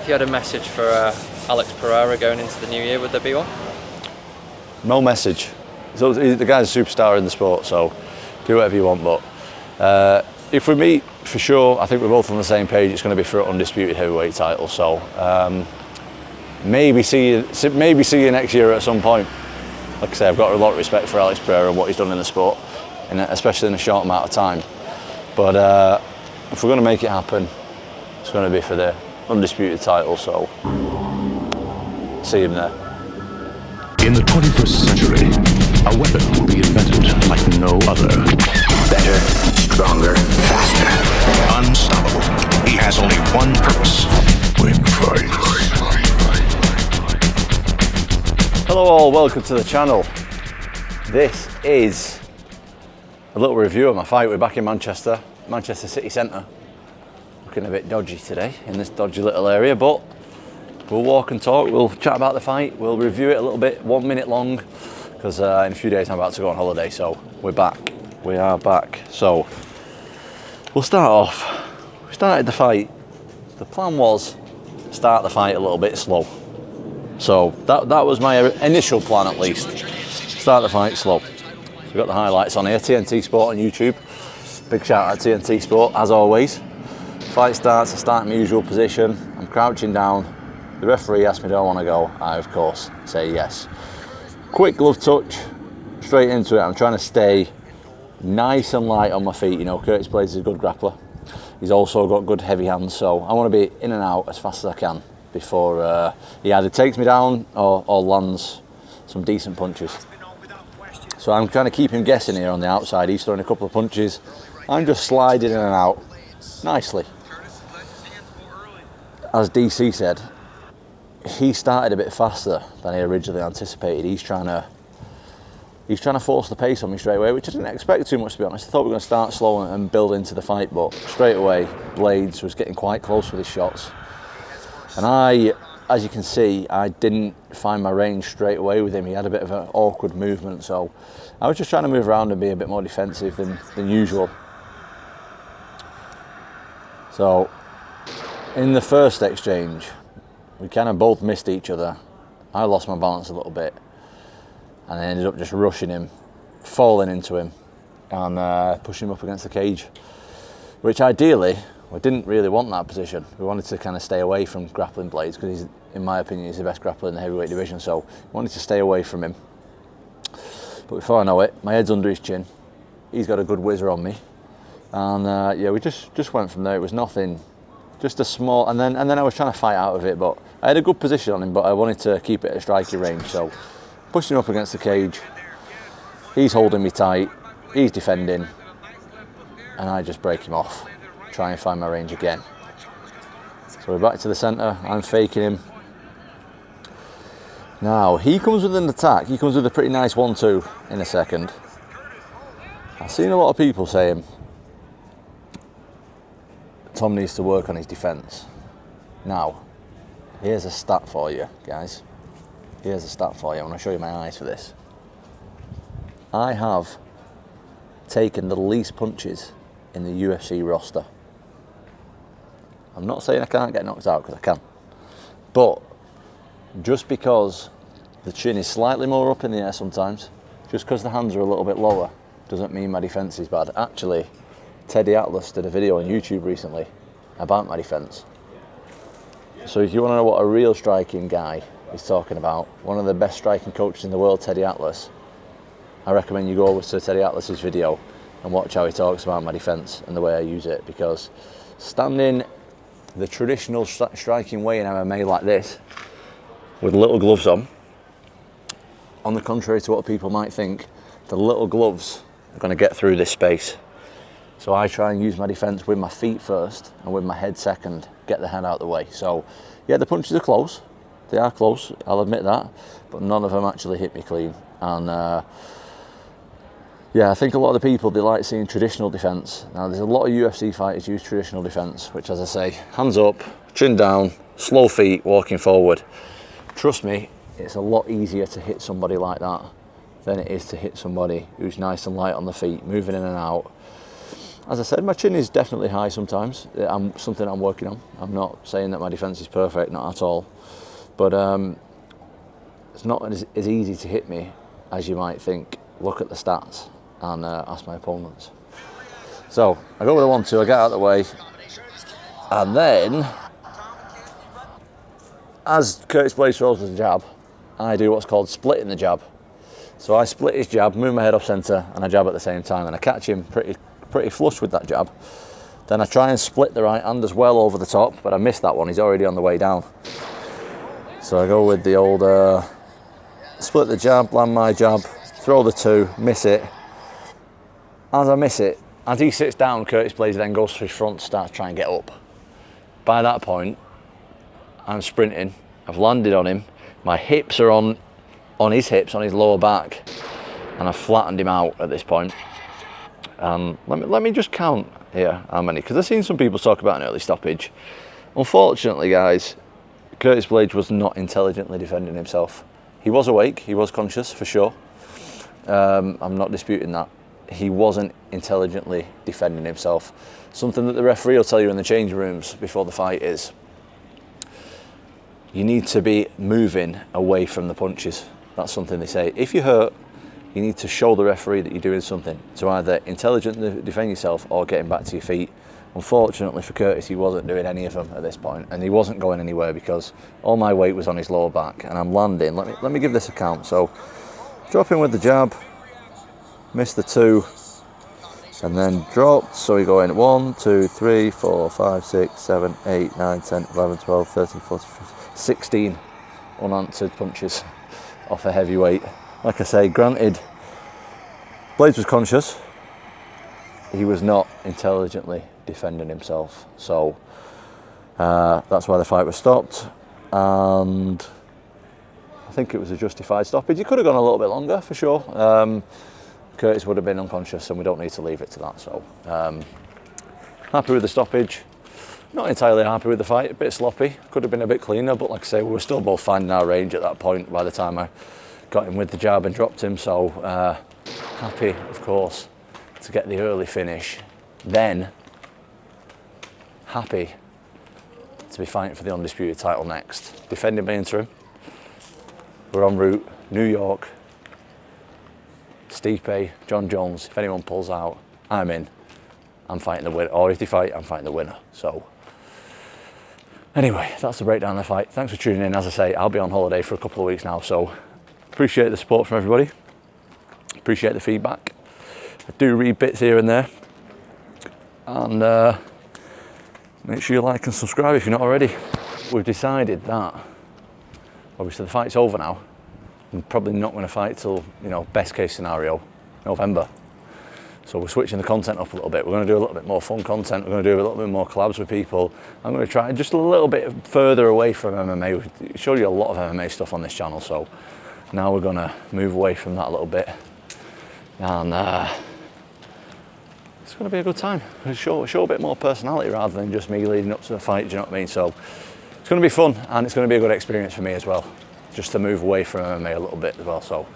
If you had a message for Alex Pereira going into the new year, would there be one? No message. So the guy's a superstar in the sport, so do whatever you want. But if we meet, for sure, I think we're both on the same page. It's going to be for an undisputed heavyweight title. So maybe see you next year at some point. Like I say, I've got a lot of respect for Alex Pereira and what he's done in the sport, and especially in a short amount of time. But if we're going to make it happen, it's going to be for the undisputed title. So see him there. In the 21st century, a weapon will be invented like no other. Better, stronger, faster. Unstoppable. He has only one purpose. Win fights. Hello all, welcome to the channel. This is a little review of my fight. We're back in Manchester City Centre. Looking a bit dodgy today in this dodgy little area, but we'll walk and talk, we'll chat about the fight, we'll review it a little bit, 1 minute long, because in a few days I'm about to go on holiday, so we're back. We are back. So we'll start off. We started the fight. The plan was start the fight a little bit slow. So that was my initial plan, at least. Start the fight slow. So we've got the highlights on here, TNT Sport on YouTube. Big shout out to TNT Sport, as always. Fight starts, I start in my usual position. I'm crouching down. The referee asked me, do I want to go? I, of course, say yes. Quick glove touch, straight into it. I'm trying to stay nice and light on my feet. You know, Curtis Blaydes is a good grappler. He's also got good heavy hands, so I want to be in and out as fast as I can before he either takes me down or lands some decent punches. So I'm trying to keep him guessing here on the outside. He's throwing a couple of punches. I'm just sliding in and out nicely. As DC said, he started a bit faster than he originally anticipated. He's trying to force the pace on me straight away, which I didn't expect too much, to be honest. I thought we were going to start slow and build into the fight, but straight away, Blaydes was getting quite close with his shots. And I, as you can see, I didn't find my range straight away with him. He had a bit of an awkward movement, so I was just trying to move around and be a bit more defensive than usual. So, in the first exchange, we kind of both missed each other. I lost my balance a little bit and I ended up just rushing him, falling into him and pushing him up against the cage, which ideally, we didn't really want that position. We wanted to kind of stay away from grappling Blaydes because he's, in my opinion, he's the best grappler in the heavyweight division, so we wanted to stay away from him. But before I know it, my head's under his chin. He's got a good whizzer on me. And yeah, we just went from there. It was nothing, just a small, and then I was trying to fight out of it, but I had a good position on him, but I wanted to keep it at striking range, so pushed him up against the cage. He's holding me tight, he's defending, and I just break him off, try and find my range again. So we're back to the centre, I'm faking him. Now, he comes with an attack, he comes with a pretty nice 1-2 in a second. I've seen a lot of people saying Tom needs to work on his defence. Now, here's a stat for you, guys. Here's a stat for you. I'm going to show you my eyes for this. I have taken the least punches in the UFC roster. I'm not saying I can't get knocked out, because I can. But just because the chin is slightly more up in the air sometimes, just because the hands are a little bit lower, doesn't mean my defence is bad. Actually, Teddy Atlas did a video on YouTube recently about my defence. So if you want to know what a real striking guy is talking about, one of the best striking coaches in the world, Teddy Atlas, I recommend you go over to Teddy Atlas's video and watch how he talks about my defence and the way I use it, because standing the traditional striking way in MMA like this, with little gloves on the contrary to what people might think, the little gloves are going to get through this space. So I try and use my defence with my feet first and with my head second, get the head out of the way. So yeah, the punches are close. They are close, I'll admit that, but none of them actually hit me clean. And yeah, I think a lot of the people, they like seeing traditional defence. Now there's a lot of UFC fighters use traditional defence, which, as I say, hands up, chin down, slow feet, walking forward. Trust me, it's a lot easier to hit somebody like that than it is to hit somebody who's nice and light on the feet, moving in and out. as I said, my chin is definitely high sometimes. Something I'm working on. I'm not saying that my defence is perfect, not at all. But it's not as easy to hit me as you might think. Look at the stats and ask my opponents. So I go with a 1-2, I get out of the way, and then as Curtis Blaydes throws the jab, I do what's called splitting the jab. So I split his jab, move my head off centre, and I jab at the same time, and I catch him pretty flush with that jab. Then I try and split the right hand as well over the top, but I missed that one. He's already on the way down. So I go with the old split the jab, land my jab, throw the 2, miss it. As I miss it, as he sits down, Curtis Blaydes then goes to his front, starts trying to get up. By that point, I'm sprinting. I've landed on him. My hips are on his hips, on his lower back, and I've flattened him out at this point. Let me just count here how many, because I've seen some people talk about an early stoppage. Unfortunately, guys, Curtis Blaydes was not intelligently defending himself. He was awake, he was conscious for sure. I'm not disputing that. He wasn't intelligently defending himself. Something that the referee will tell you in the changing rooms before the fight is you need to be moving away from the punches. That's something they say. If you're hurt, you need to show the referee that you're doing something to either intelligently defend yourself or getting back to your feet. Unfortunately for Curtis, he wasn't doing any of them at this point, and he wasn't going anywhere because all my weight was on his lower back, and I'm landing. Let me give this a count. So, dropping with the jab, missed the 2, and then dropped. So we go in 1, 2, 3, 4, 5, 6, 7, 8, 9, 10, 11, 12, 13, 14, 15, 16 unanswered punches off a heavyweight. Like I say, granted, Blaydes was conscious. He was not intelligently defending himself. So that's why the fight was stopped. And I think it was a justified stoppage. It could have gone a little bit longer, for sure. Curtis would have been unconscious, and we don't need to leave it to that. So happy with the stoppage. Not entirely happy with the fight, a bit sloppy. Could have been a bit cleaner, but like I say, we were still both finding our range at that point by the time I got him with the jab and dropped him. So happy, of course, to get the early finish. Then happy to be fighting for the undisputed title next. Defending my interim. We're en route, New York. Stipe, John Jones. If anyone pulls out, I'm in. I'm fighting the winner. Or if they fight, I'm fighting the winner. So anyway, that's the breakdown of the fight. Thanks for tuning in. As I say, I'll be on holiday for a couple of weeks now, so appreciate the support from everybody. Appreciate the feedback. I do read bits here and there. And make sure you like and subscribe if you're not already. We've decided that, obviously the fight's over now. I'm probably not going to fight till, best case scenario, November. So we're switching the content up a little bit. We're going to do a little bit more fun content. We're going to do a little bit more collabs with people. I'm going to try just a little bit further away from MMA. We've showed you a lot of MMA stuff on this channel, so now we're going to move away from that a little bit. And it's going to be a good time. Show a bit more personality rather than just me leading up to the fight, do you know what I mean? So it's going to be fun, and it's going to be a good experience for me as well, just to move away from MMA a little bit as well. So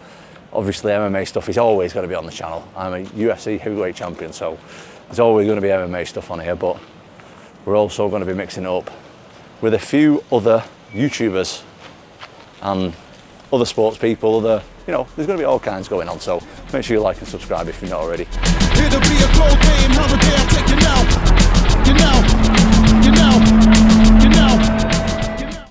obviously MMA stuff is always going to be on the channel. I'm a UFC heavyweight champion, so there's always going to be MMA stuff on here, but we're also going to be mixing it up with a few other YouTubers and other sports people, there's going to be all kinds going on, so make sure you like and subscribe if you're not already. It'll be a cold game, holiday, I'll take you now.